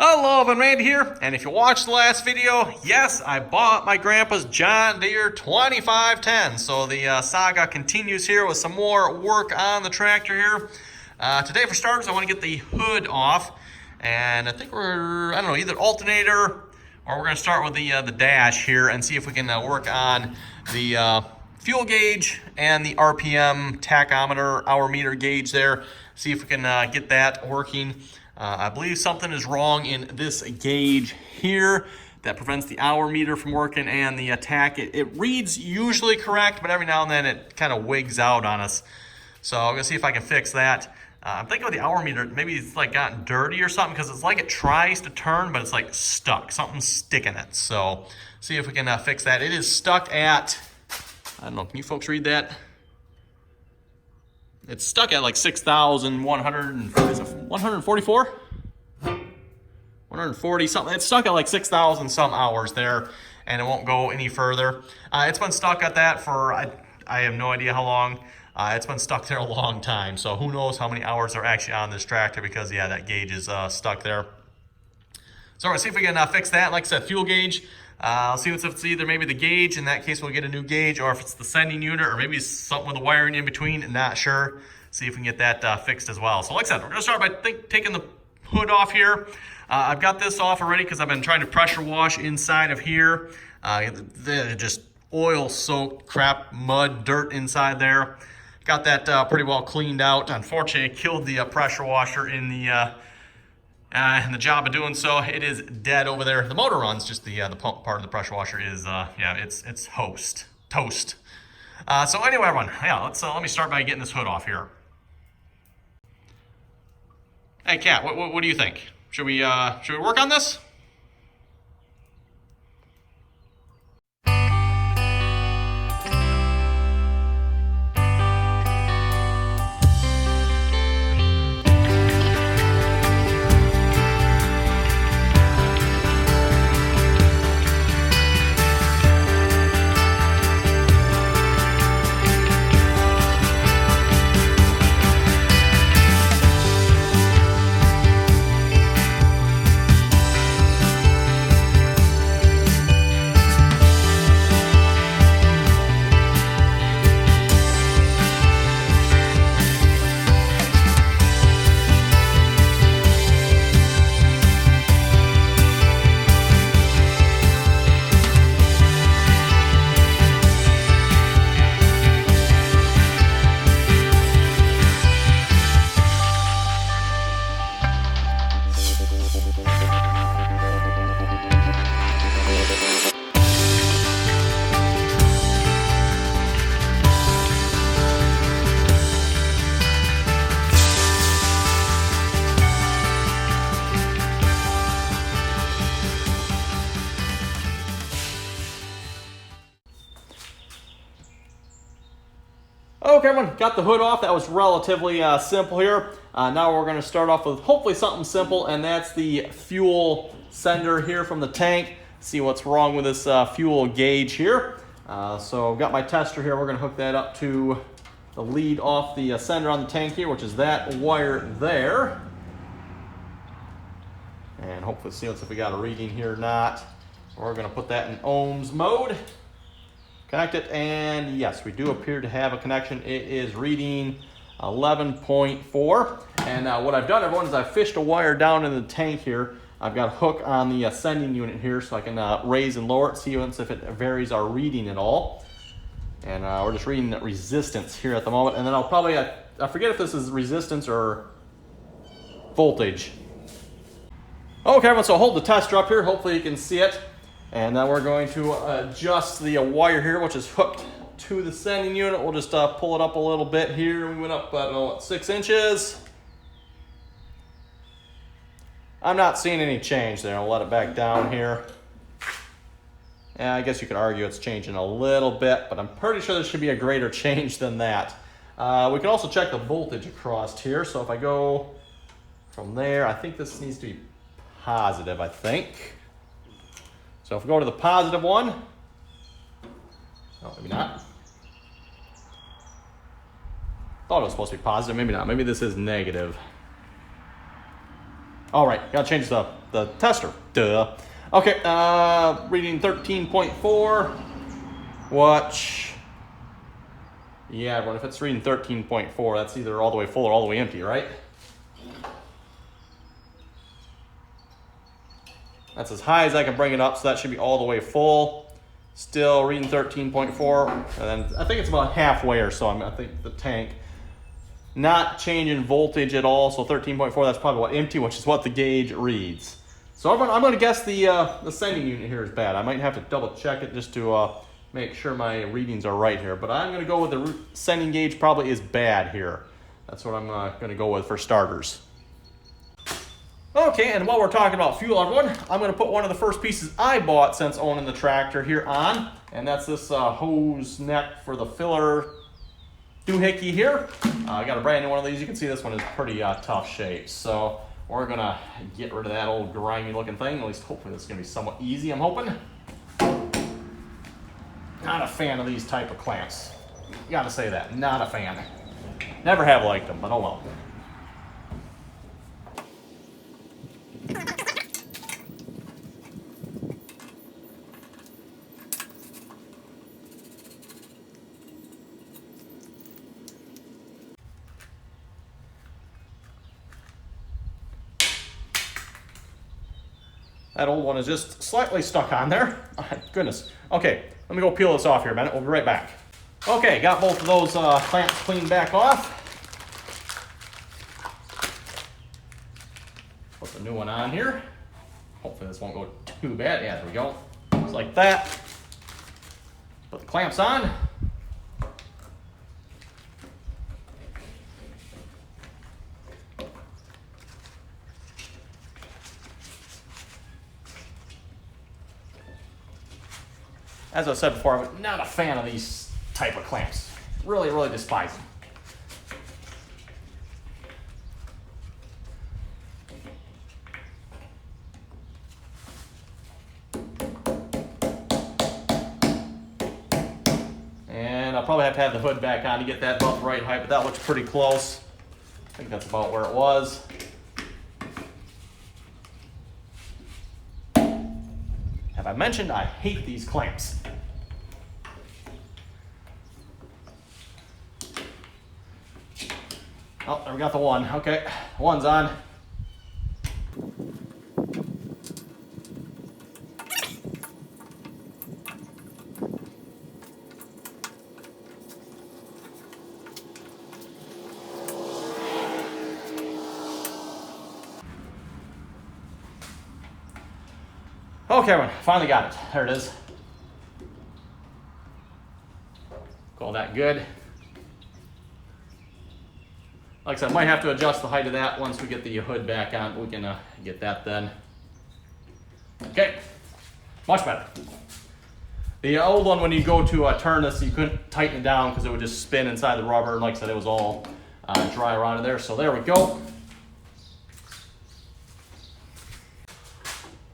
Hello, Evan Randy here, and if you watched the last video, yes, I bought my grandpa's John Deere 2510. So the saga continues here with some more work on the tractor here. Today, for starters, I want to get the hood off, and I think I don't know, either alternator or we're going to start with the dash here and see if we can work on the fuel gauge and the RPM tachometer, hour meter gauge there. See if we can get that working. I believe something is wrong in this gauge here that prevents the hour meter from working, and the tach, it reads usually correct, but every now and then it kind of wigs out on us. So I'm gonna see if I can fix that. I'm thinking with the hour meter, maybe it's like gotten dirty or something, because it's like it tries to turn, but it's like stuck, something's sticking it. So see if we can fix that. It is stuck at, I don't know, can you folks read that? It's stuck at like 144? 140 something. It's stuck at like 6,000 some hours there, and it won't go any further. It's been stuck at that for, I have no idea how long. It's been stuck there a long time, so who knows how many hours are actually on this tractor, because yeah, that gauge is stuck there. So we're gonna see if we can fix that. Like I said, fuel gauge. I'll see if it's either maybe the gauge, in that case we'll get a new gauge, or if it's the sending unit, or maybe something with the wiring in between, not sure. See if we can get that fixed as well. So like I said, we're gonna start by taking the hood off here. I've got this off already because I've been trying to pressure wash inside of here. Just oil soaked crap, mud, dirt inside there. Got that pretty well cleaned out. Unfortunately, I killed the pressure washer in the job of doing so. It is dead over there. The motor runs, just the pump part of the pressure washer is yeah, it's toast. So anyway, everyone, yeah, let me start by getting this hood off here. Hey, Kat, what do you think? Should we work on this? Okay, everyone, got the hood off. That was relatively simple here. Now we're going to start off with hopefully something simple, and that's the fuel sender here from the tank. See what's wrong with this fuel gauge here. So I've got my tester here. We're going to hook that up to the lead off the sender on the tank here, which is that wire there. And hopefully see if we got a reading here or not. We're going to put that in ohms mode. Connect it, and yes, we do appear to have a connection. It is reading 11.4. And what I've done, everyone, is I've fished a wire down in the tank here. I've got a hook on the sending unit here, so I can raise and lower it, see if it varies our reading at all. And we're just reading that resistance here at the moment. And then I'll probably, I forget if this is resistance or voltage. Okay, everyone, so hold the tester up here. Hopefully you can see it. And then we're going to adjust the wire here, which is hooked to the sending unit. We'll just pull it up a little bit here. We went up, I don't know, what, 6 inches. I'm not seeing any change there. I'll let it back down here. Yeah, I guess you could argue it's changing a little bit, but I'm pretty sure there should be a greater change than that. We can also check the voltage across here. So if I go from there, I think this needs to be positive, I think. So if we go to the positive one, no, maybe not. Thought it was supposed to be positive, maybe not. Maybe this is negative. All right, gotta change the tester. Duh. Okay, reading 13.4. Watch. Yeah, everyone, if it's reading 13.4, that's either all the way full or all the way empty, right? That's as high as I can bring it up, so that should be all the way full. Still reading 13.4, and then I think it's about halfway or so. I think the tank not changing voltage at all, so 13.4, that's probably what empty, which is what the gauge reads. So I'm going to guess the sending unit here is bad. I might have to double check it just to make sure my readings are right here, but I'm going to go with the sending gauge probably is bad here. That's what I'm going to go with for starters. Okay, and while we're talking about fuel, everyone, I'm going to put one of the first pieces I bought since owning the tractor here on, and that's this hose neck for the filler doohickey here. I got a brand new one of these. You can see this one is pretty tough shape, so we're going to get rid of that old grimy looking thing. At least hopefully this is going to be somewhat easy, I'm hoping. Not a fan of these type of clamps. Gotta say that, not a fan. Never have liked them, but oh well. That old one is just slightly stuck on there. Oh, goodness. Okay, let me go peel this off here a minute. We'll be right back. Okay, got both of those clamps cleaned back off. Put the new one on here. Hopefully this won't go too bad. Yeah, there we go. Just like that. Put the clamps on. As I said before, I'm not a fan of these type of clamps. Really, really despise them. And I'll probably have to have the hood back on to get that about the right height, but that looks pretty close. I think that's about where it was. Have I mentioned I hate these clamps? Oh, there we got the one. Okay, one's on. Okay, everyone, finally got it. There it is. Call that good. Like I said, I might have to adjust the height of that once we get the hood back on. We can get that then. Okay, much better. The old one, when you go to turn this, you couldn't tighten it down because it would just spin inside the rubber. And like I said, it was all dry around in there. So there we go.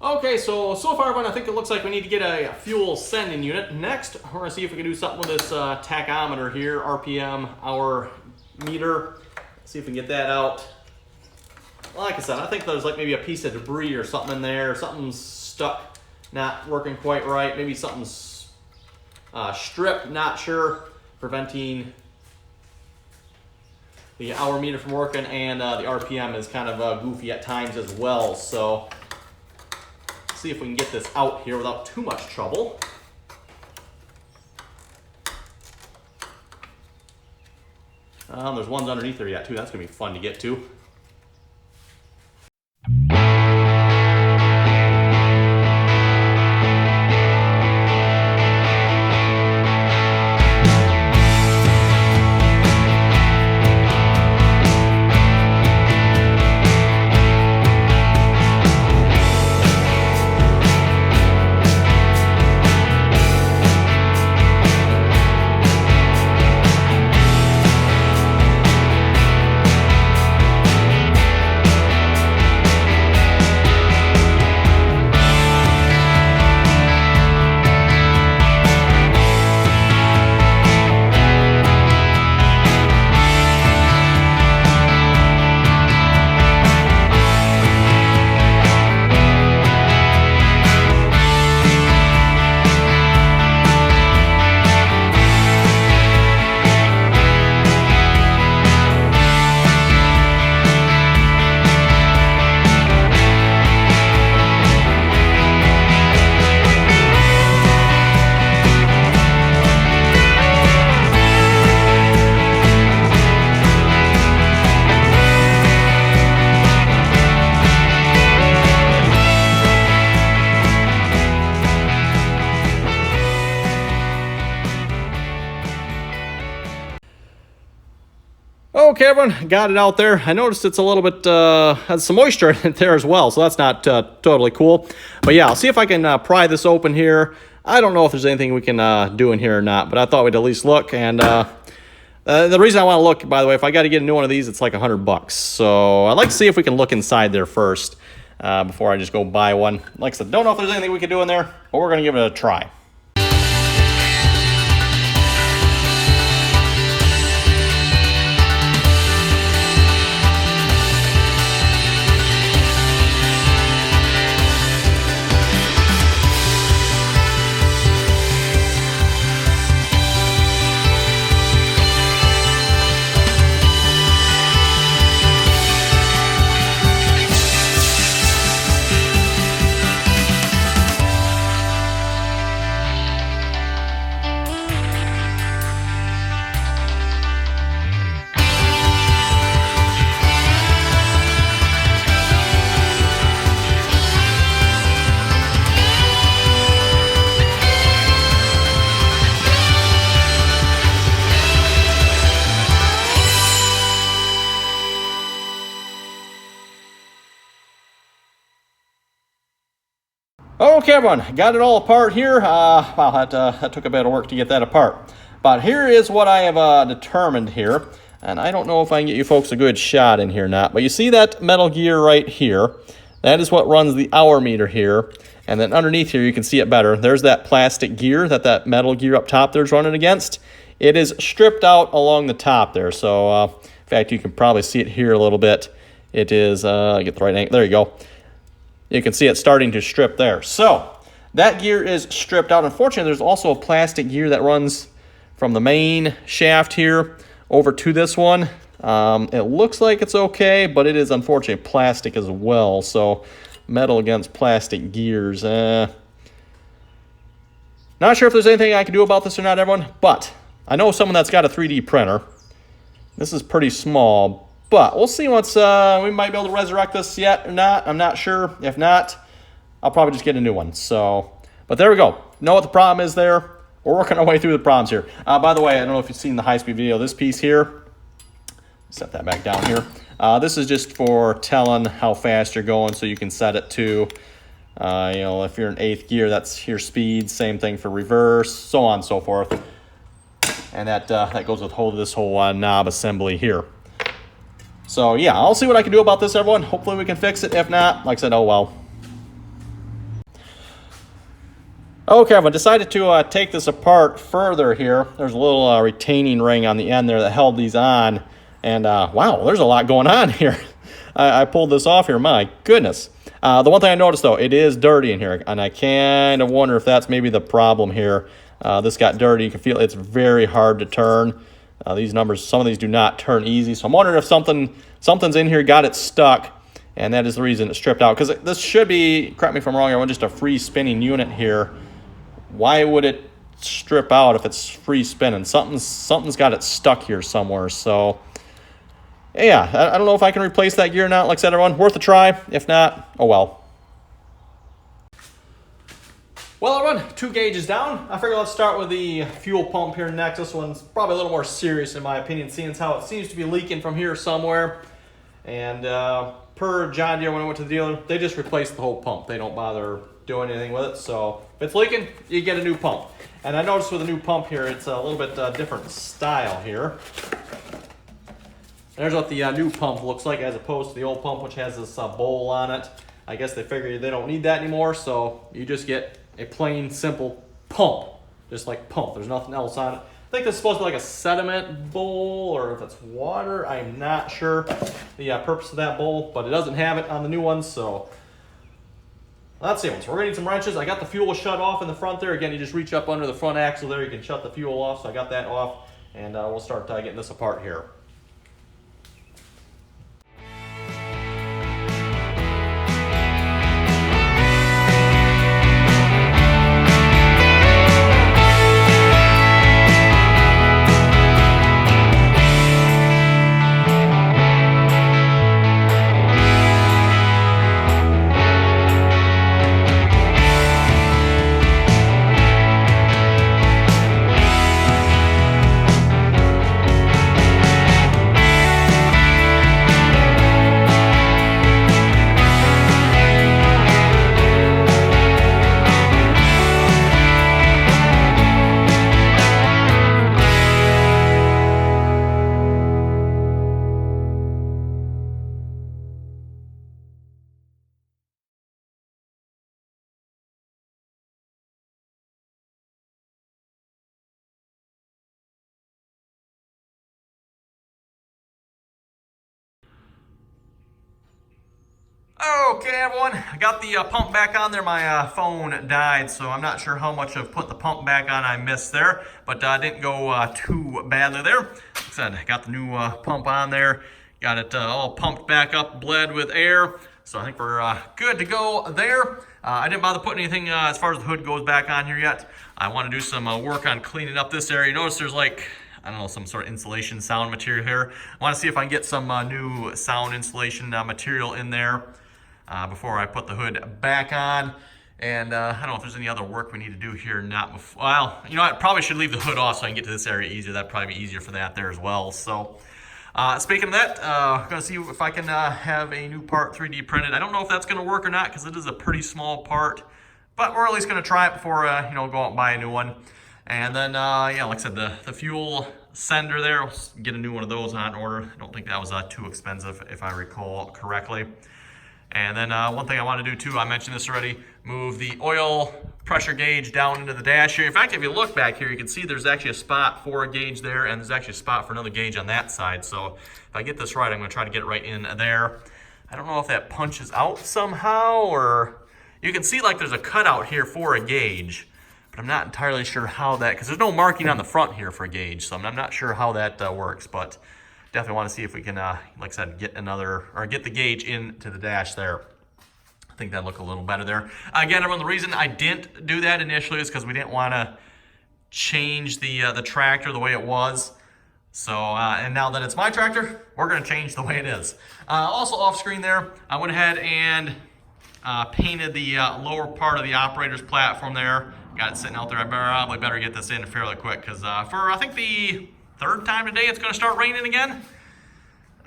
Okay, so far, everyone, I think it looks like we need to get a fuel sending unit. Next, we're going to see if we can do something with this tachometer here, RPM, hour meter. See if we can get that out. Like I said, I think there's like maybe a piece of debris or something in there. Something's stuck, not working quite right. Maybe something's stripped, not sure, preventing the hour meter from working, and the RPM is kind of goofy at times as well. So see if we can get this out here without too much trouble. There's ones underneath there yet too. That's gonna be fun to get to. Okay, everyone, got it out there. I noticed it's a little bit, has some moisture in it there as well, so that's not totally cool. But yeah, I'll see if I can pry this open here. I don't know if there's anything we can do in here or not, but I thought we'd at least look. And the reason I want to look, by the way, if I got to get a new one of these, it's like $100. So I'd like to see if we can look inside there first before I just go buy one. Like I said, don't know if there's anything we can do in there, but we're going to give it a try. Okay, everyone, got it all apart here. Wow, that took a bit of work to get that apart. But here is what I have determined here. And I don't know if I can get you folks a good shot in here or not. But you see that metal gear right here? That is what runs the hour meter here. And then underneath here, you can see it better. There's that plastic gear that metal gear up top there is running against. It is stripped out along the top there. So, in fact, you can probably see it here a little bit. It is, get the right angle. There you go. You can see it starting to strip there. So that gear is stripped out. Unfortunately, there's also a plastic gear that runs from the main shaft here over to this one. It looks like it's okay, but it is unfortunately plastic as well. So metal against plastic gears. Not sure if there's anything I can do about this or not, everyone, but I know someone that's got a 3D printer. This is pretty small, but we'll see once we might be able to resurrect this yet or not. I'm not sure. If not, I'll probably just get a new one. So, but there we go. Know what the problem is there. We're working our way through the problems here. By the way, I don't know if you've seen the high-speed video. This piece here, set that back down here. This is just for telling how fast you're going, so you can set it to, you know, if you're in 8th gear, that's your speed. Same thing for reverse, so on and so forth. And that goes with this whole knob assembly here. So yeah, I'll see what I can do about this, everyone. Hopefully we can fix it. If not, like I said, oh well. Okay, I've decided to take this apart further here. There's a little retaining ring on the end there that held these on. And wow, there's a lot going on here. I pulled this off here, my goodness. The one thing I noticed though, it is dirty in here. And I kind of wonder if that's maybe the problem here. This got dirty. You can feel it's very hard to turn. These numbers, some of these do not turn easy. So I'm wondering if something's in here, got it stuck, and that is the reason it's stripped out. Because this should be, correct me if I'm wrong, I want just a free spinning unit here. Why would it strip out if it's free spinning? Something's got it stuck here somewhere. So yeah, I don't know if I can replace that gear or not. Like I said, everyone, worth a try. If not, oh well. Well, everyone, 2 gauges down. I figure let's start with the fuel pump here next. This one's probably a little more serious in my opinion, seeing as how it seems to be leaking from here somewhere. And per John Deere, when I went to the dealer, they just replaced the whole pump. They don't bother doing anything with it. So if it's leaking, you get a new pump. And I noticed with a new pump here, it's a little bit different style here. There's what the new pump looks like as opposed to the old pump, which has this bowl on it. I guess they figure they don't need that anymore, so you just get a plain, simple pump. Just like pump. There's nothing else on it. I think this is supposed to be like a sediment bowl, or if it's water. I'm not sure the purpose of that bowl, but it doesn't have it on the new ones, so let's see. So we're going to need some wrenches. I got the fuel shut off in the front there. Again, you just reach up under the front axle there. You can shut the fuel off, so I got that off, and we'll start getting this apart here. Okay, everyone, I got the pump back on there. My phone died, so I'm not sure how much of putting the pump back on I missed there, but didn't go too badly there. Like I said, I got the new pump on there, got it all pumped back up, bled with air, so I think we're good to go there. I didn't bother putting anything as far as the hood goes back on here yet. I want to do some work on cleaning up this area. Notice there's like, I don't know, some sort of insulation sound material here. I want to see if I can get some new sound insulation material in there before I put the hood back on. And I don't know if there's any other work we need to do here. Not before, well, you know, I probably should leave the hood off so I can get to this area easier. That'd probably be easier for that there as well. So speaking of that, I'm going to see if I can have a new part 3D printed. I don't know if that's going to work or not because it is a pretty small part, but we're at least going to try it before, you know, go out and buy a new one. And then, yeah, like I said, the fuel sender there, I'll get a new one of those on order. I don't think that was too expensive if I recall correctly. And then one thing I want to do too, I mentioned this already, move the oil pressure gauge down into the dash here. In fact, if you look back here, you can see there's actually a spot for a gauge there, and there's actually a spot for another gauge on that side. So if I get this right, I'm going to try to get it right in there. I don't know if that punches out somehow, or you can see like there's a cutout here for a gauge, but I'm not entirely sure how that, because there's no marking on the front here for a gauge, so I'm not sure how that works, but definitely want to see if we can, like I said, get the gauge into the dash there. I think that'd look a little better there. Again, everyone, the reason I didn't do that initially is because we didn't want to change the tractor the way it was. So, and now that it's my tractor, we're going to change the way it is. Also off screen there, I went ahead and painted the lower part of the operator's platform there. Got it sitting out there. I probably better get this in fairly quick because for I think the third time today it's going to start raining again.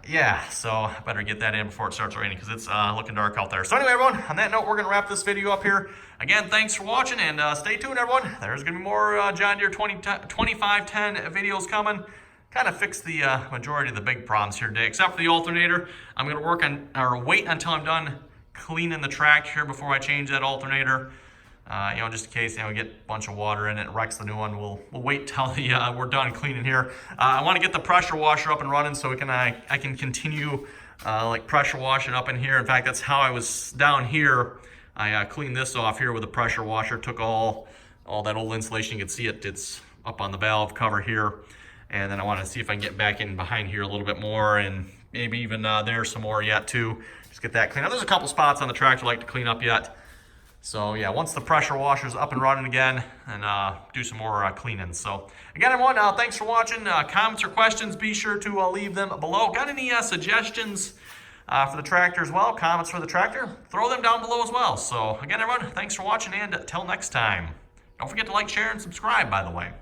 Yeah, so I better get that in before it starts raining because it's looking dark out there. So anyway, everyone, on that note, we're going to wrap this video up here. Again, thanks for watching, and stay tuned, everyone. There's going to be more John Deere 2510 videos coming. Kind of fix the majority of the big problems here today, except for the alternator. I'm going to work on, or wait until I'm done cleaning the tractor here before I change that alternator. You know, just in case, you know, we get a bunch of water in it, wrecks the new one. We'll wait till we're done cleaning here. I want to get the pressure washer up and running so we can I can continue like pressure washing up in here. In fact, that's how I was down here. I cleaned this off here with a pressure washer. Took all that old insulation. You can see it's up on the valve cover here. And then I want to see if I can get back in behind here a little bit more, and maybe even there some more yet too. Just get that cleaned up. There's a couple spots on the tractor I'd like to clean up yet. So yeah, once the pressure washer's up and running again, and do some more cleaning. So again, everyone, thanks for watching. Comments or questions, be sure to leave them below. Got any suggestions for the tractor as well? Comments for the tractor? Throw them down below as well. So again, everyone, thanks for watching, and till next time. Don't forget to like, share, and subscribe, by the way.